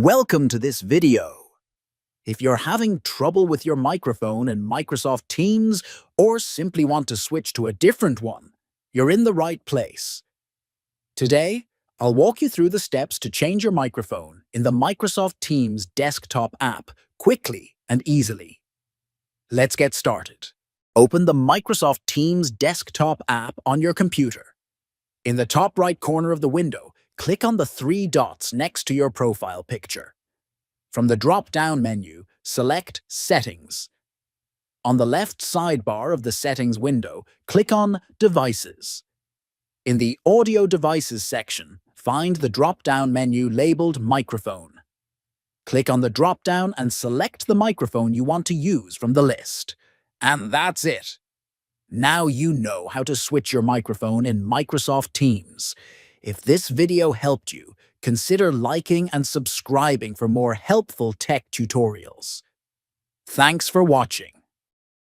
Welcome to this video. If you're having trouble with your microphone in Microsoft Teams or simply want to switch to a different one, you're in the right place. Today, I'll walk you through the steps to change your microphone in the Microsoft Teams desktop app quickly and easily. Let's get started. Open the Microsoft Teams desktop app on your computer. In the top right corner of the window, click on the three dots next to your profile picture. From the drop-down menu, select Settings. On the left sidebar of the Settings window, click on Devices. In the Audio Devices section, find the drop-down menu labeled Microphone. Click on the drop-down and select the microphone you want to use from the list. And that's it! Now you know how to switch your microphone in Microsoft Teams. If this video helped you, consider liking and subscribing for more helpful tech tutorials. Thanks for watching.